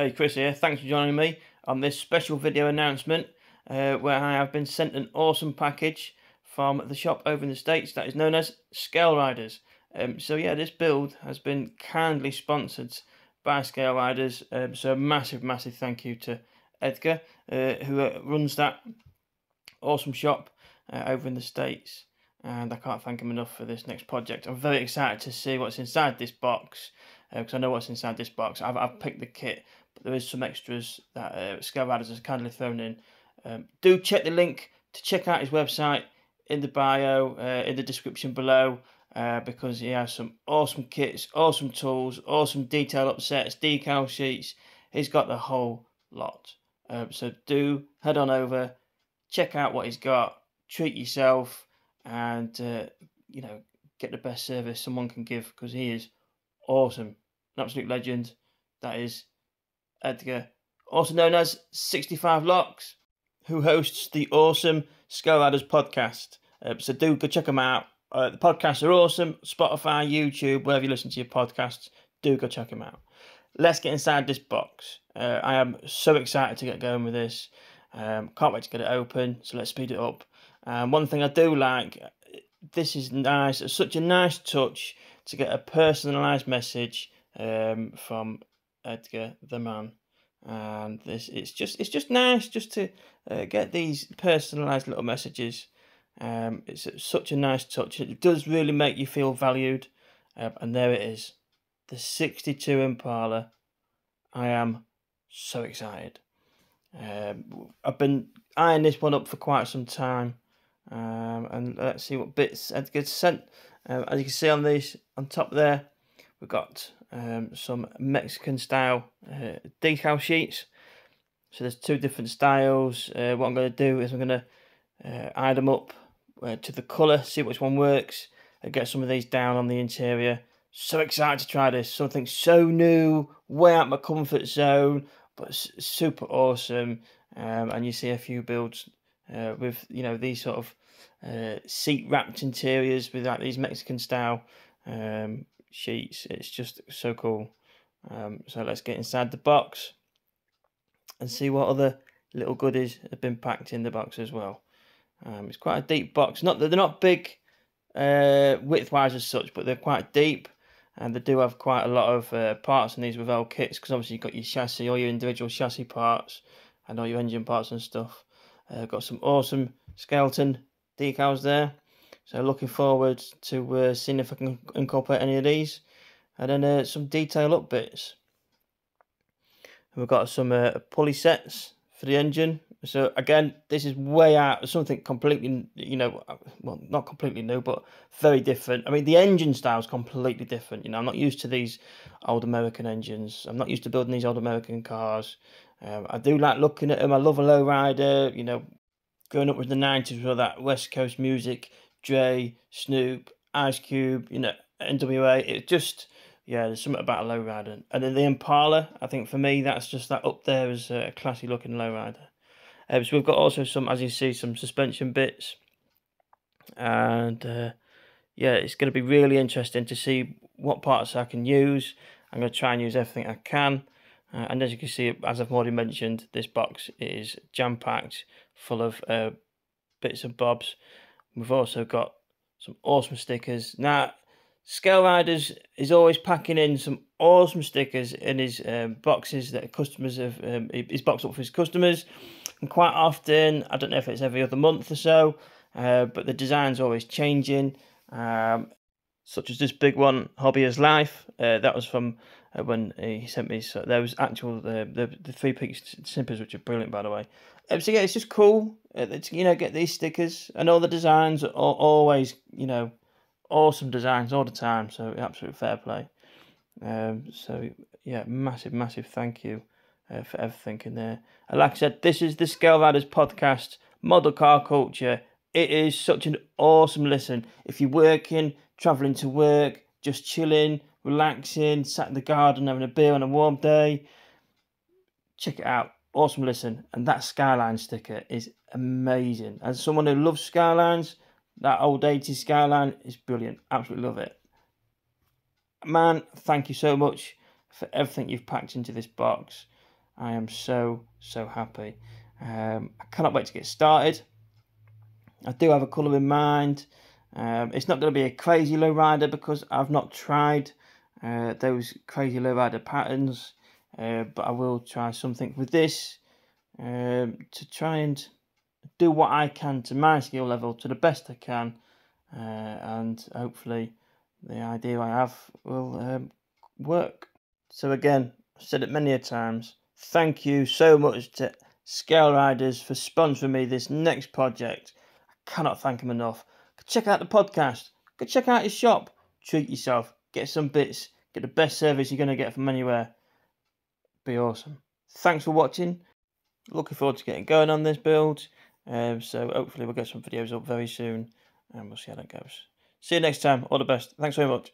Hey, Chris here. Thanks for joining me on this special video announcement where I have been sent an awesome package from the shop over in the States that is known as Scaleriders. So yeah, this build has been kindly sponsored by Scaleriders. So massive thank you to Edgar who runs that awesome shop over in the States. And I can't thank him enough for this next project. I'm very excited to see what's inside this box because I know what's inside this box. I've picked the kit, but there is some extras that Scaleriders has kindly thrown in. Do check the link to check out his website in the bio, in the description below, because he has some awesome kits, awesome tools, awesome detail upsets, decal sheets. He's got the whole lot. So do head on over, check out what he's got, treat yourself, and you know, get the best service someone can give, because he is awesome, an absolute legend. That is Edgar, also known as 65 Locks, who hosts the awesome Scaleriders podcast. So do go check them out. The podcasts are awesome. Spotify, YouTube, wherever you listen to your podcasts, do go check them out. Let's get inside this box. I am so excited to get going with this. Can't wait to get it open, so let's speed it up. One thing I do like, this is nice. It's such a nice touch to get a personalised message from Edgar the man, and it's just nice just to get these personalised little messages. It's such a nice touch. It does really make you feel valued, and there it is, the 62 Impala. I am so excited. I've been eyeing this one up for quite some time, and let's see what bits Edgar sent. As you can see on these, on top there, we've got some Mexican style decal sheets. So there's two different styles. What I'm going to do is I'm going to eye them up to the colour, see which one works, and get some of these down on the interior. So excited to try this. Something so new, way out my comfort zone, but super awesome. And you see a few builds with, you know, these sort of seat wrapped interiors with like these Mexican style sheets. It's just so cool. So let's get inside the box and see what other little goodies have been packed in the box as well. It's quite a deep box. They're not big width-wise as such, but they're quite deep, and they do have quite a lot of parts in these revell kits, because obviously you've got your chassis, all your individual chassis parts, and all your engine parts and stuff. Got some awesome skeleton decals there, so looking forward to seeing if I can incorporate any of these, and then some detail up bits. We've got some pulley sets for the engine. So again, this is way out, something completely, you know, well, not completely new, but very different. I mean, the engine style is completely different. You know, I'm not used to these old American engines. I'm not used to building these old American cars. I do like looking at them. I love a lowrider, you know, growing up with the 90s with all that West Coast music, Dre, Snoop, Ice Cube, you know, NWA. It just, yeah, there's something about a lowrider. And then the Impala, I think for me, that's just that up there as a classy looking lowrider. So we've got also some, as you see, some suspension bits, and yeah, it's going to be really interesting to see what parts I can use. I'm going to try and use everything I can, and as you can see, as I've already mentioned, this box is jam-packed full of bits and bobs. We've also got some awesome stickers. Now, Scaleriders is always packing in some awesome stickers in his boxes that customers have, he's boxed up for his customers. And quite often, I don't know if it's every other month or so, but the design's always changing. Such as this big one, Hobby is Life. That was from when he sent me. So there was actual the 3-piece snippers, which are brilliant, by the way. So yeah, it's just cool. You know, get these stickers, and all the designs are always, you know, awesome designs all the time. So absolute fair play. So yeah, massive thank you for everything in there. And like I said, this is the Scaleriders podcast, model car culture. It is such an awesome listen. If you're working, travelling to work, just chilling, relaxing, sat in the garden having a beer on a warm day, check it out. Awesome listen. And that Skyline sticker is amazing. As someone who loves Skylines, that old 80s Skyline is brilliant. Absolutely love it. Man, thank you so much for everything you've packed into this box. I am so happy. I cannot wait to get started. I do have a colour in mind. It's not going to be a crazy lowrider because I've not tried those crazy lowrider patterns, but I will try something with this to try and do what I can to my skill level to the best I can, and hopefully the idea I have will work. So again, I've said it many a times, thank you so much to Scaleriders for sponsoring me this next project. I cannot thank them enough. Go check out the podcast, go check out his shop, treat yourself, get some bits, get the best service you're going to get from anywhere. Be awesome. Thanks for watching. Looking forward to getting going on this build. So hopefully we'll get some videos up very soon and we'll see how that goes. See you next time. All the best. Thanks very much.